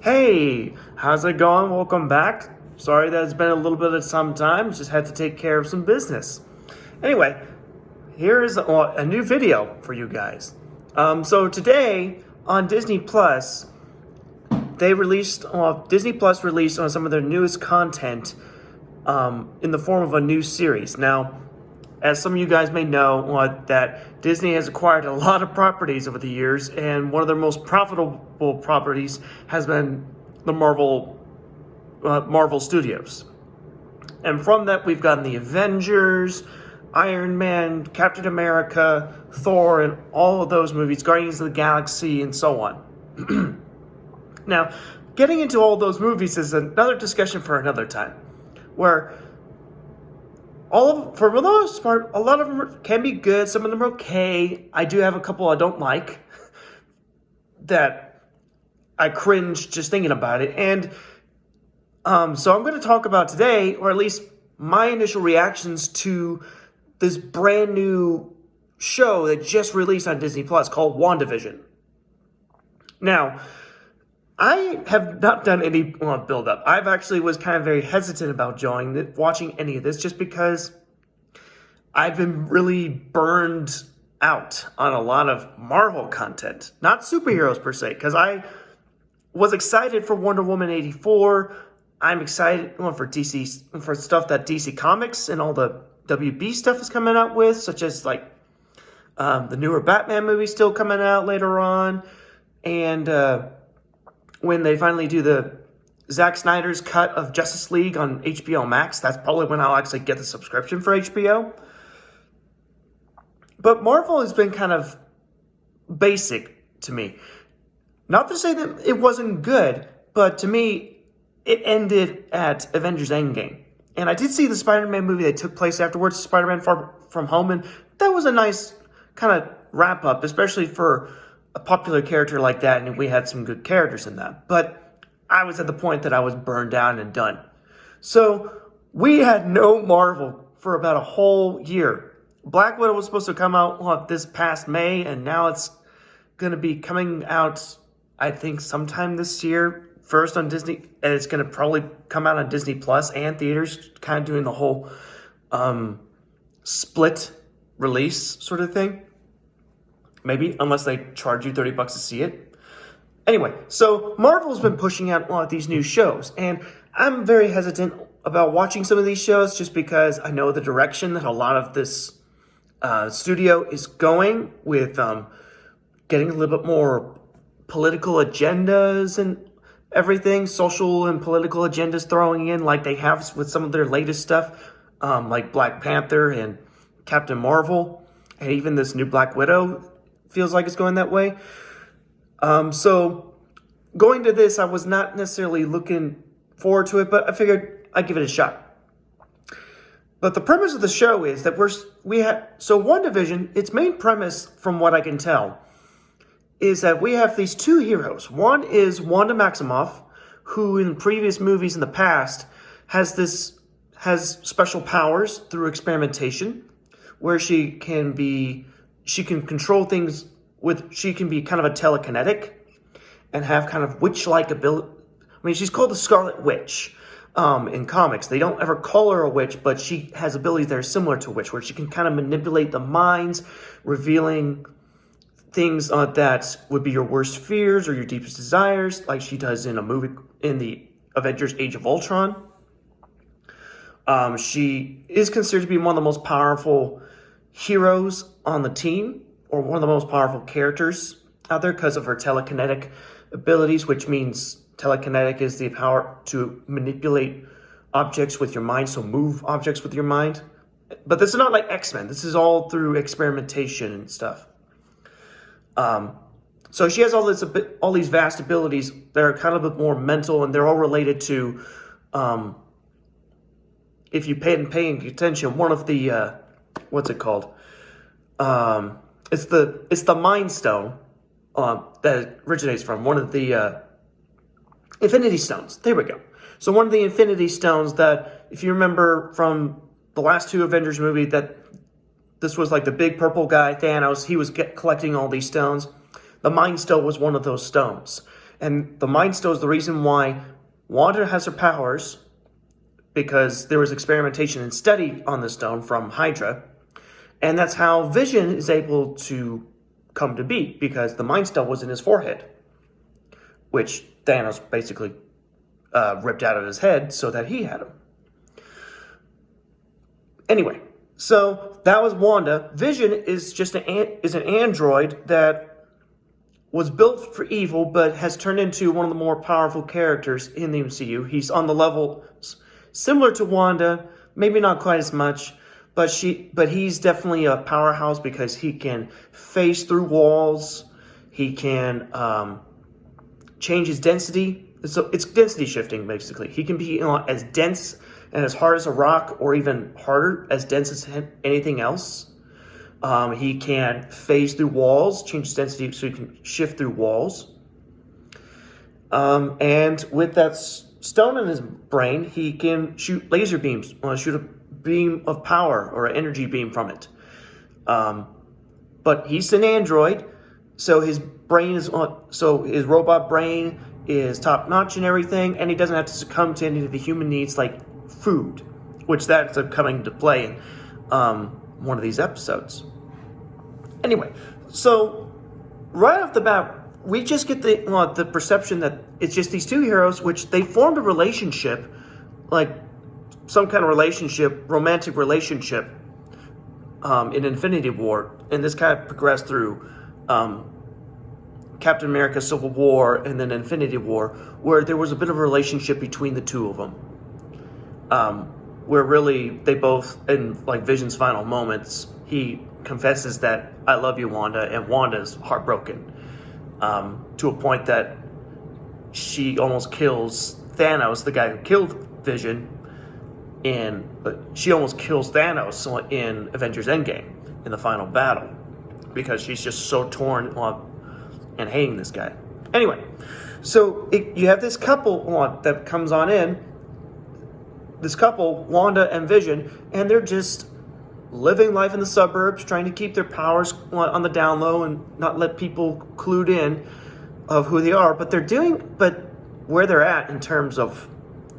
Hey, how's it going? Welcome back. Sorry that it's been a little bit of some time. Just had to take care of some business. Anyway, here is a new video for you guys. So today on Disney Plus, Disney Plus released on some of their newest content in the form of a new series. Now, as some of you guys may know, that Disney has acquired a lot of properties over the years, and one of their most profitable properties has been the Marvel Studios. And from that, we've gotten the Avengers, Iron Man, Captain America, Thor, and all of those movies, Guardians of the Galaxy, and so on. Now, getting into all those movies is another discussion for another time, where for the most part, a lot of them can be good. Some of them are okay. I do have a couple I don't like that I cringe just thinking about it. And so I'm going to talk about today, or at least my initial reactions to this brand new show that just released on Disney Plus called WandaVision. Now, I have not done any build-up. I've actually was kind of very hesitant about watching any of this just because I've been really burned out on a lot of Marvel content. Not superheroes per se, because I was excited for Wonder Woman 84. I'm excited for DC, for stuff that DC Comics and all the WB stuff is coming out with, such as like the newer Batman movie still coming out later on. And when they finally do the Zack Snyder's cut of Justice League on HBO Max, that's probably when I'll actually get the subscription for HBO. But Marvel has been kind of basic to me. Not to say that it wasn't good, but to me, it ended at Avengers Endgame. And I did see the Spider-Man movie that took place afterwards, Spider-Man Far From Home, and that was a nice kind of wrap-up, especially for a popular character like that, and we had some good characters in that. But I was at the point that I was burned out and done. So we had no Marvel for about a whole year. Black Widow was supposed to come out this past May, and now it's going to be coming out, I think, sometime this year. First on Disney, and it's going to probably come out on Disney Plus and theaters, kind of doing the whole split release sort of thing. Maybe, unless they charge you $30 to see it. Anyway, so Marvel's been pushing out a lot of these new shows, and I'm very hesitant about watching some of these shows just because I know the direction that a lot of this studio is going with getting a little bit more political agendas and everything, social and political agendas throwing in like they have with some of their latest stuff, like Black Panther and Captain Marvel, and even this new Black Widow feels like it's going that way. So going to this, I was not necessarily looking forward to it, but I figured I'd give it a shot. But the premise of the show is that WandaVision, its main premise, from what I can tell, is that we have these two heroes. One is Wanda Maximoff, who in previous movies in the past has special powers through experimentation, where she can control things she can be kind of a telekinetic and have kind of witch-like ability. I mean, she's called the Scarlet Witch in comics. They don't ever call her a witch, but she has abilities that are similar to a witch, where she can kind of manipulate the minds, revealing things that would be your worst fears or your deepest desires, like she does in a movie in the Avengers Age of Ultron. She is considered to be one of the most powerful heroes on the team, or one of the most powerful characters out there because of her telekinetic abilities, which means telekinetic is the power to manipulate objects with your mind, so move objects with your mind. But this is not like X-Men. This is all through experimentation and stuff. So she has all these vast abilities that are kind of a bit more mental, and they're all related to, if you paying attention, one of the, what's it called? It's the Mind Stone that it originates from, one of the Infinity Stones. There we go. So one of the Infinity Stones that, if you remember from the last two Avengers movie, that this was like the big purple guy, Thanos. He was collecting all these stones. The Mind Stone was one of those stones. And the Mind Stone is the reason why Wanda has her powers, because there was experimentation and study on the stone from Hydra. And that's how Vision is able to come to be, because the Mind Stone was in his forehead, which Thanos basically ripped out of his head so that he had him. Anyway, so that was Wanda. Vision is just an android that was built for evil, but has turned into one of the more powerful characters in the MCU. He's on the level similar to Wanda, maybe not quite as much, but he's definitely a powerhouse because he can phase through walls. He can change his density. So it's density shifting, basically. He can be as dense and as hard as a rock, or even harder, as dense as anything else. He can phase through walls, change his density so he can shift through walls. And with that stone in his brain, he can shoot laser beams, shoot a beam of power or an energy beam from it. But he's an android, so his brain is his robot brain is top notch and everything, and he doesn't have to succumb to any of the human needs like food, which that's coming to play in one of these episodes. Anyway, so right off the bat, we just get the perception that it's just these two heroes, which they formed a relationship, like some kind of relationship, romantic relationship, in Infinity War, and this kind of progressed through Captain America: Civil War and then Infinity War, where there was a bit of a relationship between the two of them. Where really they both, in like Vision's final moments, he confesses that I love you, Wanda, and Wanda's heartbroken to a point that she almost kills Thanos, the guy who killed Vision, she almost kills Thanos in Avengers Endgame in the final battle because she's just so torn and hating this guy. Anyway, so you have this couple that comes on in. This couple, Wanda and Vision, and they're just living life in the suburbs, trying to keep their powers on the down low and not let people clued in of who they are. But where they're at in terms of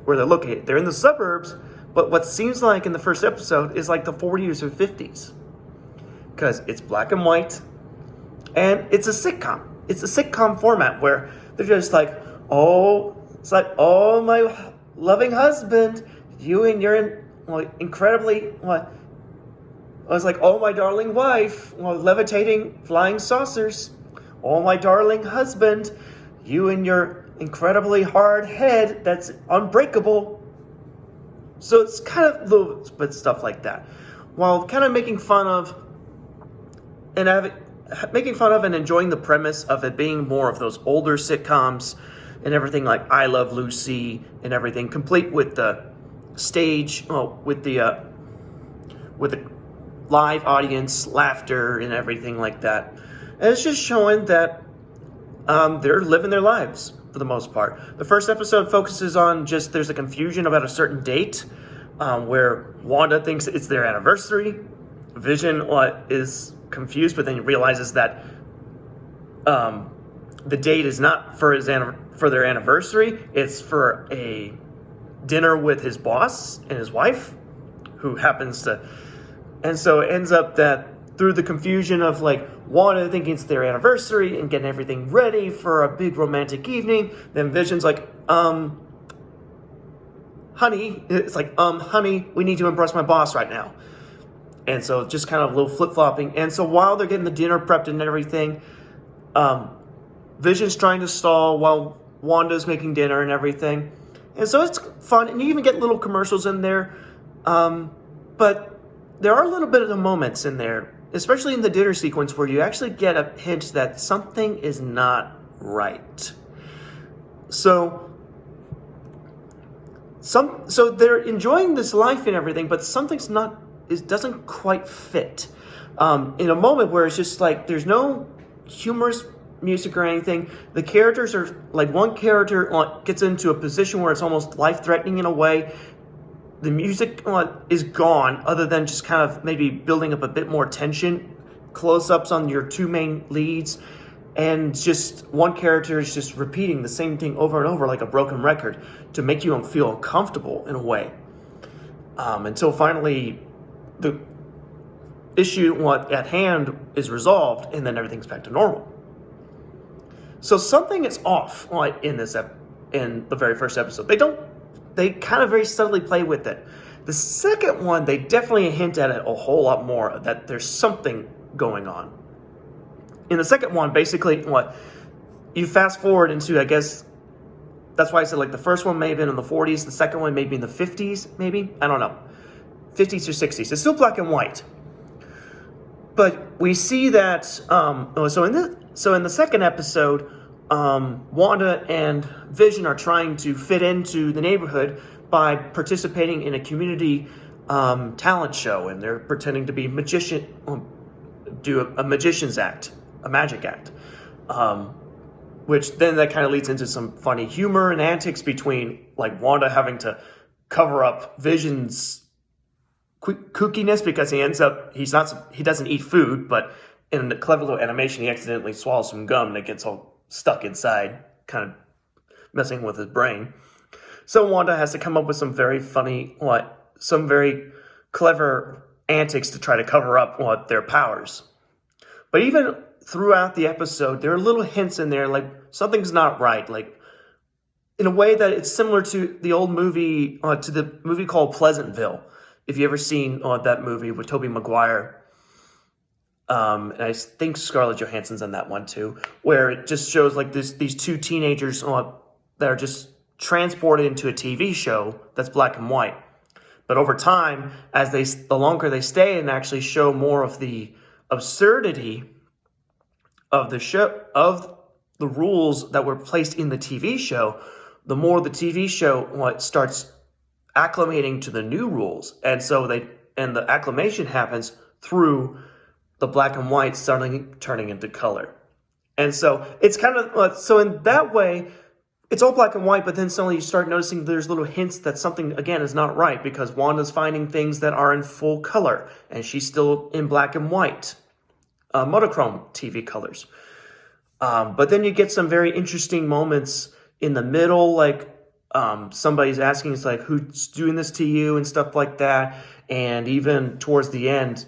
where they're located, they're in the suburbs. But what seems like in the first episode is like the 40s or 50s, because it's black and white, and it's a sitcom. It's a sitcom format where they're just like, oh, my loving husband. You and your incredibly, I was like, oh, my darling wife, levitating flying saucers. Oh, my darling husband, you and your incredibly hard head that's unbreakable. So it's kind of little bit stuff like that, while kind of making fun of and enjoying the premise of it being more of those older sitcoms and everything, like I Love Lucy and everything, complete with the stage, with the live audience laughter and everything like that. And it's just showing that they're living their lives for the most part. The first episode focuses on just there's a confusion about a certain date where Wanda thinks it's their anniversary. Vision is confused, but then he realizes that the date is not for their anniversary. It's for a dinner with his boss and his wife, who happens to, and so it ends up that through the confusion of like Wanda thinking it's their anniversary and getting everything ready for a big romantic evening, then Vision's like, honey, we need to impress my boss right now. And so just kind of a little flip-flopping. And so while they're getting the dinner prepped and everything, Vision's trying to stall while Wanda's making dinner and everything. And so it's fun, and you even get little commercials in there. But there are a little bit of the moments in there, especially in the dinner sequence, where you actually get a hint that something is not right. So they're enjoying this life and everything, but something's doesn't quite fit. In a moment where it's just like there's no humorous music or anything. The characters are like, one character gets into a position where it's almost life-threatening in a way. The music is gone, other than just kind of maybe building up a bit more tension. Close-ups on your two main leads, And just one character is just repeating the same thing over and over like a broken record to make you feel uncomfortable in a way. Until finally the issue at hand is resolved and then everything's back to normal. So something is off in the very first episode. They kind of very subtly play with it. The second one, they definitely hint at it a whole lot more, that there's something going on. In the second one, basically, you fast forward into, I guess, that's why I said, like, the first one may have been in the 40s, the second one may be in the 50s, maybe? I don't know. 50s or 60s. It's still black and white. But we see that, so in the second episode, Wanda and Vision are trying to fit into the neighborhood by participating in a community talent show, and they're pretending to be do a magician's act, a magic act, which then that kind of leads into some funny humor and antics between like Wanda having to cover up Vision's kookiness because he doesn't eat food, but in a clever little animation he accidentally swallows some gum and it gets all stuck inside, kind of messing with his brain. So Wanda has to come up with some very funny, some very clever antics to try to cover up their powers. But even throughout the episode, there are little hints in there, like something's not right, like in a way that it's similar to the old movie, to the movie called Pleasantville. If you ever seen that movie with Tobey Maguire, and I think Scarlett Johansson's in that one too, where it just shows like these two teenagers that are just transported into a TV show that's black and white. But over time, the longer they stay and actually show more of the absurdity of the show, of the rules that were placed in the TV show, the more the TV show starts acclimating to the new rules. And so the acclimation happens through the black and white turning into color. And so it's kind of, so in that way, it's all black and white, but then suddenly you start noticing there's little hints that something, again, is not right because Wanda's finding things that are in full color and she's still in black and white, monochrome TV colors. But then you get some very interesting moments in the middle, like somebody's asking, it's like, who's doing this to you and stuff like that. And even towards the end,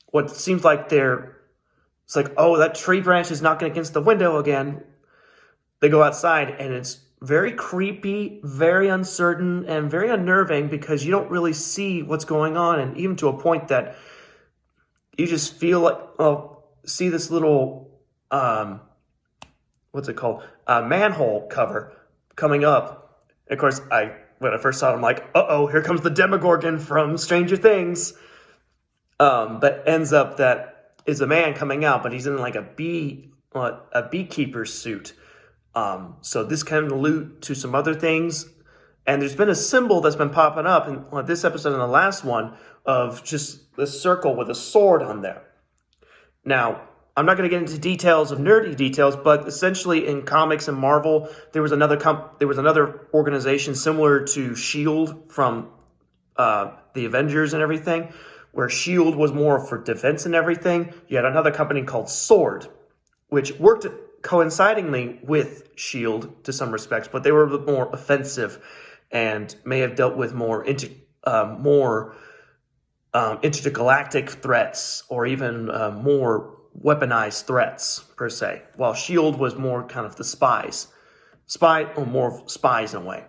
what seems like it's like, oh, that tree branch is knocking against the window again. They go outside and it's very creepy, very uncertain, and very unnerving because you don't really see what's going on. And even to a point that you just feel like, see this little, what's it called? Manhole cover coming up. Of course, when I first saw it, I'm like, uh-oh, here comes the Demogorgon from Stranger Things. But ends up that is a man coming out, but he's in like a beekeeper's suit. So this can allude to some other things. And there's been a symbol that's been popping up in this episode and the last one of just this circle with a sword on there. Now, I'm not going to get into details of nerdy details, but essentially in comics and Marvel, there was another organization similar to S.H.I.E.L.D. from the Avengers and everything, where S.H.I.E.L.D. was more for defense and everything. You had another company called S.W.O.R.D., which worked coincidingly with S.H.I.E.L.D. to some respects, but they were a bit more offensive and may have dealt with more intergalactic threats or even more weaponized threats, per se, while S.H.I.E.L.D. was more kind of more spies in a way.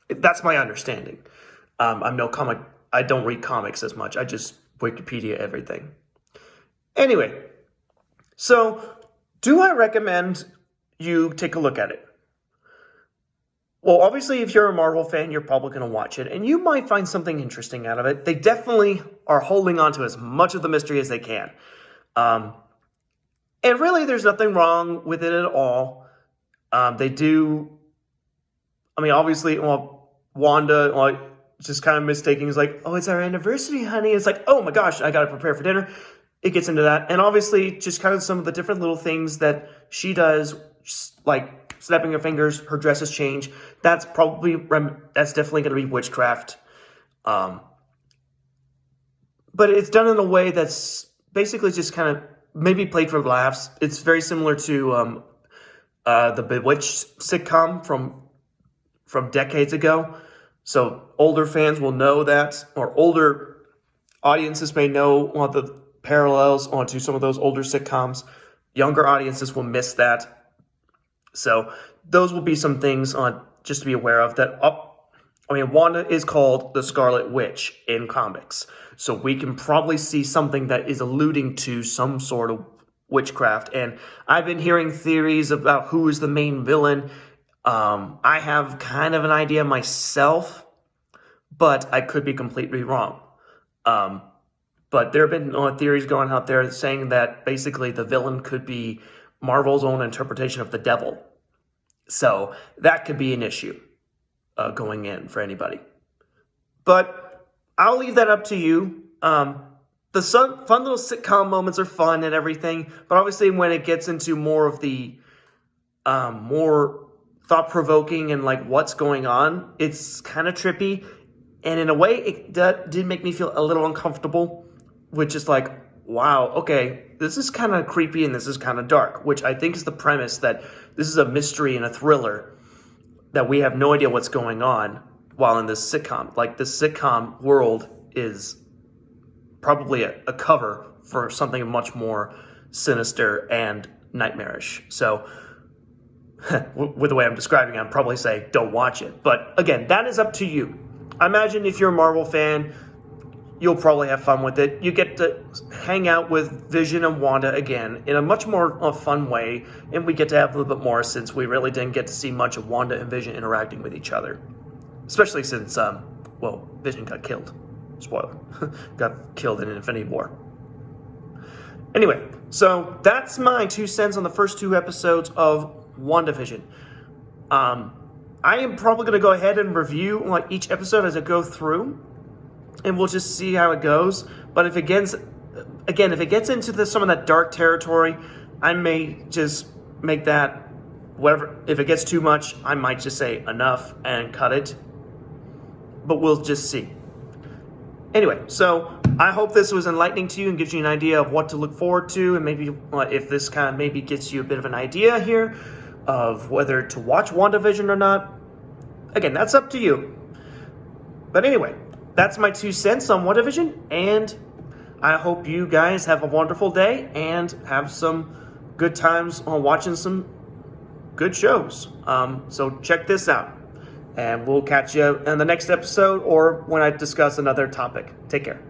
That's my understanding. I don't read comics as much. I just Wikipedia everything. Anyway, so do I recommend you take a look at it? Well, obviously, if you're a Marvel fan, you're probably going to watch it, and you might find something interesting out of it. They definitely are holding on to as much of the mystery as they can. And really, there's nothing wrong with it at all. Obviously, Wanda, just kind of mistaking is like, oh, it's our anniversary, honey. It's like, oh my gosh, I got to prepare for dinner. It gets into that. And obviously, just kind of some of the different little things that she does, like snapping her fingers, her dresses change. That's definitely going to be witchcraft. But it's done in a way that's basically just kind of maybe played for laughs. It's very similar to the Bewitched sitcom from decades ago. So older fans will know that, or older audiences may know one of the parallels onto some of those older sitcoms. Younger audiences will miss that. So those will be some things on just to be aware of that. Wanda is called the Scarlet Witch in comics. So we can probably see something that is alluding to some sort of witchcraft. And I've been hearing theories about who is the main villain. I have kind of an idea myself, but I could be completely wrong. But there have been theories going out there saying that basically the villain could be Marvel's own interpretation of the devil. So that could be an issue going in for anybody. But I'll leave that up to you. The fun little sitcom moments are fun and everything, but obviously when it gets into more of the more thought-provoking and like what's going on, it's kind of trippy. And in a way, it did make me feel a little uncomfortable, which is like, wow, okay, this is kind of creepy and this is kind of dark, which I think is the premise that this is a mystery and a thriller that we have no idea what's going on while in this sitcom. Like, this sitcom world is probably a cover for something much more sinister and nightmarish. So with the way I'm describing it, I'd probably say don't watch it. But again, that is up to you. I imagine if you're a Marvel fan, you'll probably have fun with it. You get to hang out with Vision and Wanda again in a much more fun way, and we get to have a little bit more since we really didn't get to see much of Wanda and Vision interacting with each other. Especially since, Vision got killed. Spoiler. Got killed in Infinity War. Anyway, so that's my 2 cents on the first 2 episodes of WandaVision. I am probably going to go ahead and review each episode as I go through, and we'll just see how it goes. But if it gets into some of that dark territory, I may just make that whatever. If it gets too much, I might just say enough and cut it. But we'll just see. Anyway, so I hope this was enlightening to you and gives you an idea of what to look forward to, and maybe if this kind of maybe gets you a bit of an idea here of whether to watch WandaVision or not. Again, that's up to you. But anyway, that's my 2 cents on WandaVision, and I hope you guys have a wonderful day and have some good times on watching some good shows. So check this out, and we'll catch you in the next episode or when I discuss another topic. Take care.